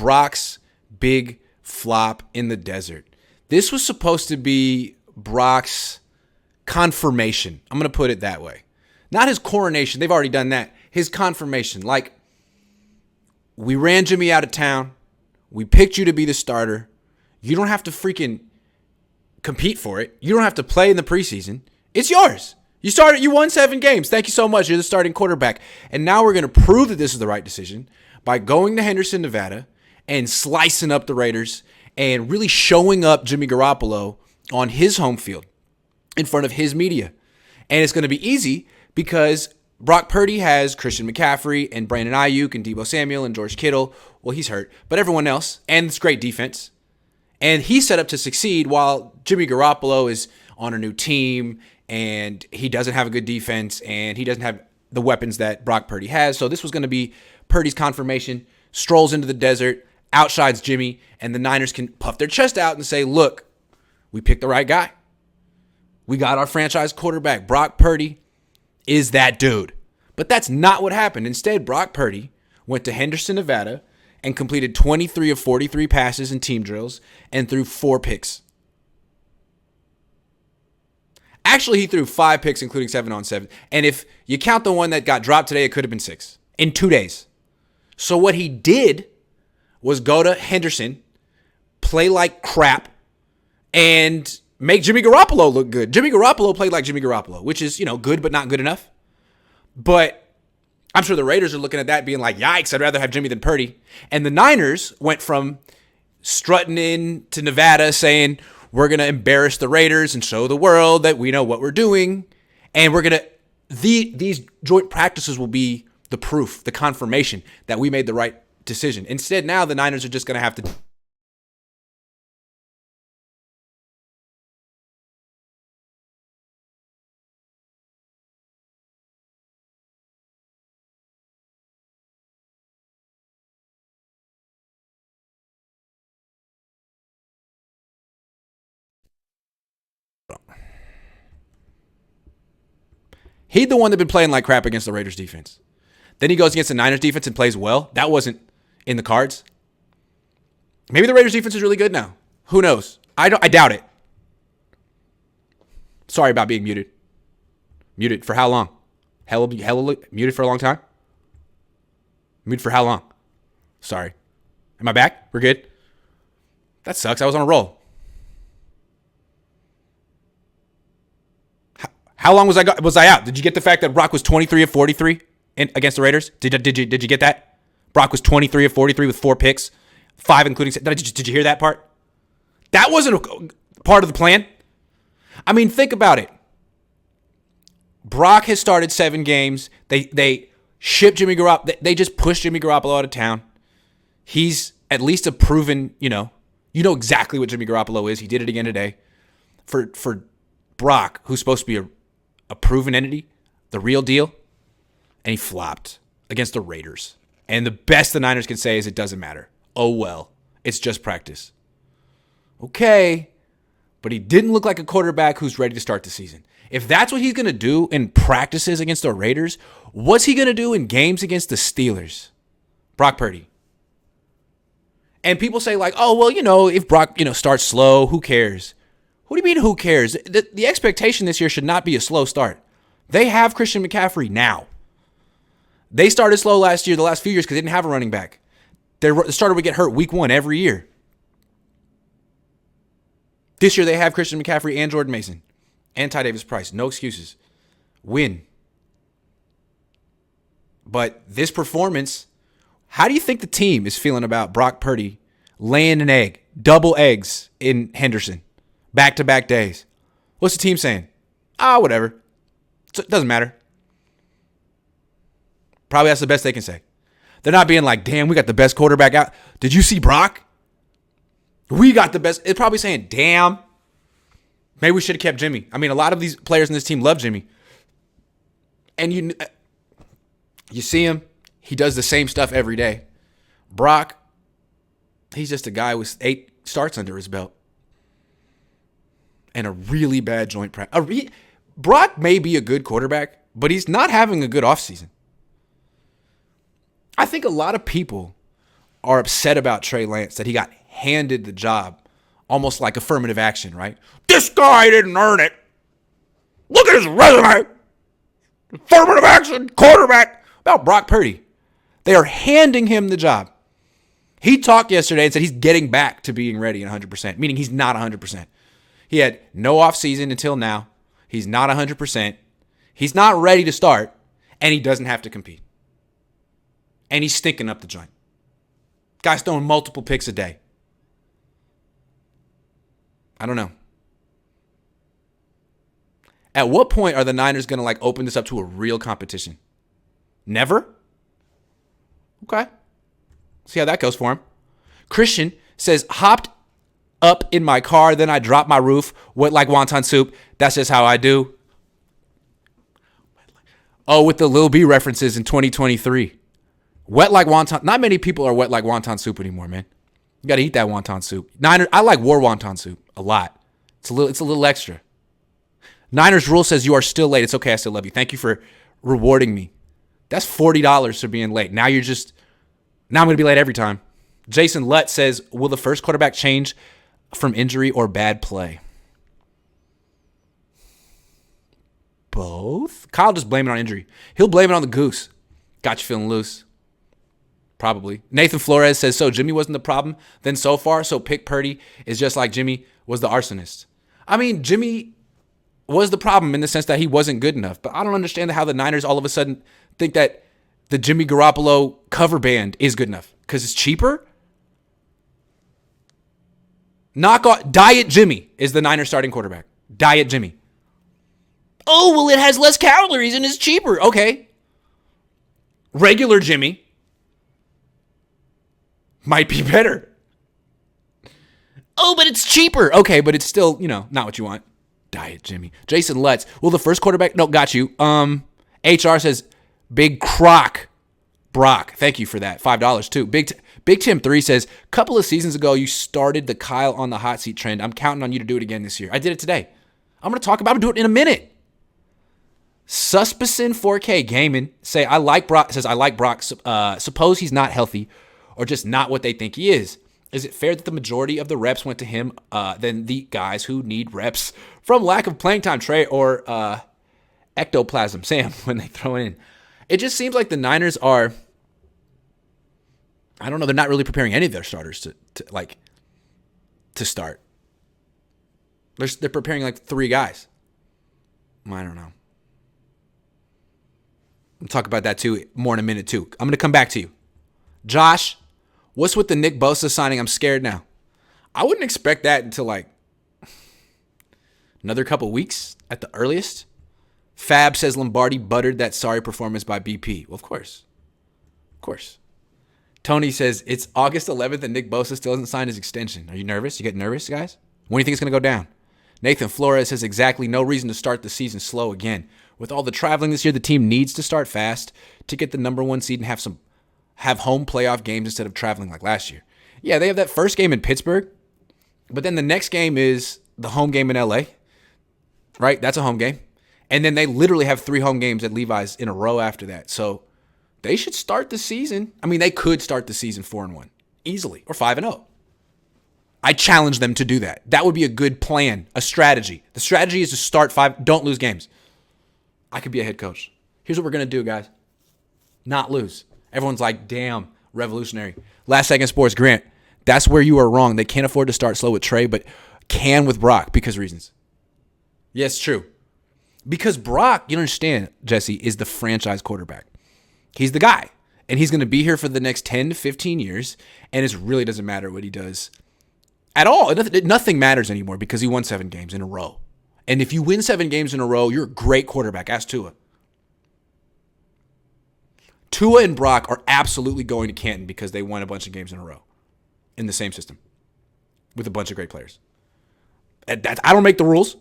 Brock's big flop in the desert. This was supposed to be Brock's confirmation. I'm going to put it that way. Not his coronation. They've already done that. His confirmation. Like, we ran Jimmy out of town. We picked you to be the starter. You don't have to freaking compete for it. You don't have to play in the preseason. It's yours. You won 7 games. Thank you so much. You're the starting quarterback. And now we're going to prove that this is the right decision by going to Henderson, Nevada, and slicing up the Raiders and really showing up Jimmy Garoppolo on his home field in front of his media. And it's going to be easy because Brock Purdy has Christian McCaffrey and Brandon Ayuk and Deebo Samuel and George Kittle. Well, he's hurt, but everyone else, and it's great defense. And he's set up to succeed while Jimmy Garoppolo is on a new team and he doesn't have a good defense and he doesn't have the weapons that Brock Purdy has. So this was going to be Purdy's confirmation, strolls into the desert, outshines Jimmy, and the Niners can puff their chest out and say, look, we picked the right guy. We got our franchise quarterback. Brock Purdy is that dude. But that's not what happened. Instead, Brock Purdy went to Henderson, Nevada, and completed 23 of 43 passes in team drills and threw 4 picks. Actually, he threw 5 picks, including 7-on-7. And if you count the one that got dropped today, it could have been 6 in 2 days. So what he did was go to Henderson, play like crap, and make Jimmy Garoppolo look good. Jimmy Garoppolo played like Jimmy Garoppolo, which is, good but not good enough. But I'm sure the Raiders are looking at that being like, yikes, I'd rather have Jimmy than Purdy. And the Niners went from strutting in to Nevada saying, we're going to embarrass the Raiders and show the world that we know what we're doing. And we're going to, these joint practices will be the proof, the confirmation that we made the right decision. Instead, now the Niners are just going to have to He's the one that's been playing like crap against the Raiders defense. Then he goes against the Niners defense and plays well. That wasn't in the cards. Maybe the Raiders defense is really good now. Who knows? I doubt it. Sorry about being muted. Muted for how long? Hella muted for a long time? Muted for how long? Sorry. Am I back? We're good? That sucks. I was on a roll. How long was I out? Did you get the fact that Brock was 23 of 43 against the Raiders? Did you get that? Brock was 23 of 43 with 4 picks, 5 including. Did you hear that part? That wasn't a part of the plan. I mean, think about it. Brock has started 7 games. They shipped Jimmy Garoppolo. They just pushed Jimmy Garoppolo out of town. He's at least a proven, you know exactly what Jimmy Garoppolo is. He did it again today. For Brock, who's supposed to be a proven entity, the real deal, and he flopped against the Raiders. And the best the Niners can say is it doesn't matter. Oh, well, it's just practice. Okay, but he didn't look like a quarterback who's ready to start the season. If that's what he's going to do in practices against the Raiders, what's he going to do in games against the Steelers? Brock Purdy. And people say like, oh, well, if Brock, starts slow, who cares? What do you mean, who cares? The expectation this year should not be a slow start. They have Christian McCaffrey now. They started slow last year, the last few years, because they didn't have a running back. The starter would get hurt week 1 every year. This year, they have Christian McCaffrey and Jordan Mason and Ty Davis Price. No excuses. Win. But this performance, how do you think the team is feeling about Brock Purdy laying an egg, double eggs in Henderson? Back-to-back days. What's the team saying? Whatever. It doesn't matter. Probably that's the best they can say. They're not being like, damn, we got the best quarterback out. Did you see Brock? We got the best. It's probably saying, damn, maybe we should have kept Jimmy. I mean, a lot of these players in this team love Jimmy. And you see him. He does the same stuff every day. Brock, he's just a guy with 8 starts under his belt. And a really bad joint practice. Brock may be a good quarterback, but he's not having a good offseason. I think a lot of people are upset about Trey Lance, that he got handed the job, almost like affirmative action, right? This guy didn't earn it. Look at his resume. Affirmative action, quarterback. About Brock Purdy. They are handing him the job. He talked yesterday and said he's getting back to being ready at 100%, meaning he's not 100%. He had no offseason until now. He's not 100%. He's not ready to start, and he doesn't have to compete. And he's stinking up the joint. Guy's throwing multiple picks a day. I don't know. At what point are the Niners going to open this up to a real competition? Never? Okay. See how that goes for him. Christian says, hopped up in my car, then I dropped my roof, wet like wonton soup. That's just how I do. Oh, with the Lil B references in 2023. Wet like wonton. Not many people are wet like wonton soup anymore, man. You got to eat that wonton soup. Niners, I like war wonton soup a lot. It's a little extra. Niners rule says you are still late. It's okay. I still love you. Thank you for rewarding me. That's $40 for being late. Now I'm going to be late every time. Jason Lutt says, will the first quarterback change from injury or bad play? Both? Kyle just blame it on injury. He'll blame it on the goose. Got you feeling loose. Probably. Nathan Flores says, so Jimmy wasn't the problem then so far, so pick Purdy is just like Jimmy was the arsonist. I mean, Jimmy was the problem in the sense that he wasn't good enough, but I don't understand how the Niners all of a sudden think that the Jimmy Garoppolo cover band is good enough because it's cheaper. Knock off Diet Jimmy is the Niners starting quarterback. Diet Jimmy. Oh, well, it has less calories and is cheaper. Okay. Regular Jimmy might be better. Oh, but it's cheaper. Okay, but it's still, not what you want. Diet Jimmy. Jason Lutz. Well, the first quarterback. No, got you. HR says Big Croc. Brock. Thank you for that. $5 too. Big Tim 3 says, couple of seasons ago, you started the Kyle on the hot seat trend. I'm counting on you to do it again this year. I did it today. I'm going to talk about it. I'm going to do it in a minute. Suspicin 4K Gaming says, I like Brock. Suppose he's not healthy or just not what they think he is. Is it fair that the majority of the reps went to him than the guys who need reps from lack of playing time? Trey or ectoplasm, Sam, when they throw it in. It just seems like the Niners are, I don't know, they're not really preparing any of their starters to start. They're preparing 3 guys. I don't know. We'll talk about that too more in a minute too. I'm going to come back to you. Josh, what's with the Nick Bosa signing? I'm scared now. I wouldn't expect that until another couple weeks at the earliest. Fab says Lombardi buttered that sorry performance by BP. Well, of course. Of course. Tony says it's August 11th and Nick Bosa still hasn't signed his extension. Are you nervous? You get nervous, guys? When do you think it's going to go down? Nathan Flores says exactly no reason to start the season slow again. With all the traveling this year, the team needs to start fast to get the number 1 seed and have home playoff games instead of traveling like last year. Yeah, they have that first game in Pittsburgh, but then the next game is the home game in LA, right? That's a home game. And then they literally have 3 home games at Levi's in a row after that. So they should start the season. I mean, they could start the season 4-1 easily or 5-0. I challenge them to do that. That would be a good plan, a strategy. The strategy is to start 5, don't lose games. I could be a head coach. Here's what we're going to do, guys. Not lose. Everyone's like, damn, revolutionary. Last Second Sports, Grant, that's where you are wrong. They can't afford to start slow with Trey, but can with Brock because reasons. Yes, true. Because Brock, you understand, Jesse, is the franchise quarterback. He's the guy. And he's going to be here for the next 10 to 15 years. And it really doesn't matter what he does at all. Nothing matters anymore because he won 7 games in a row. And if you win 7 games in a row, you're a great quarterback. Ask Tua. Tua and Brock are absolutely going to Canton because they won a bunch of games in a row in the same system with a bunch of great players. I don't make the rules.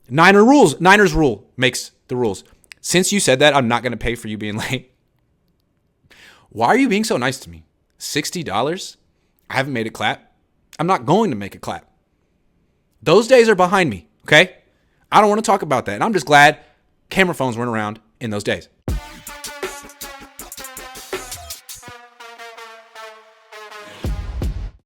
Niners rule makes the rules. Since you said that, I'm not going to pay for you being late. Why are you being so nice to me? $60? I haven't made it clap. I'm not going to make it clap. Those days are behind me, okay? I don't want to talk about that. And I'm just glad camera phones weren't around in those days.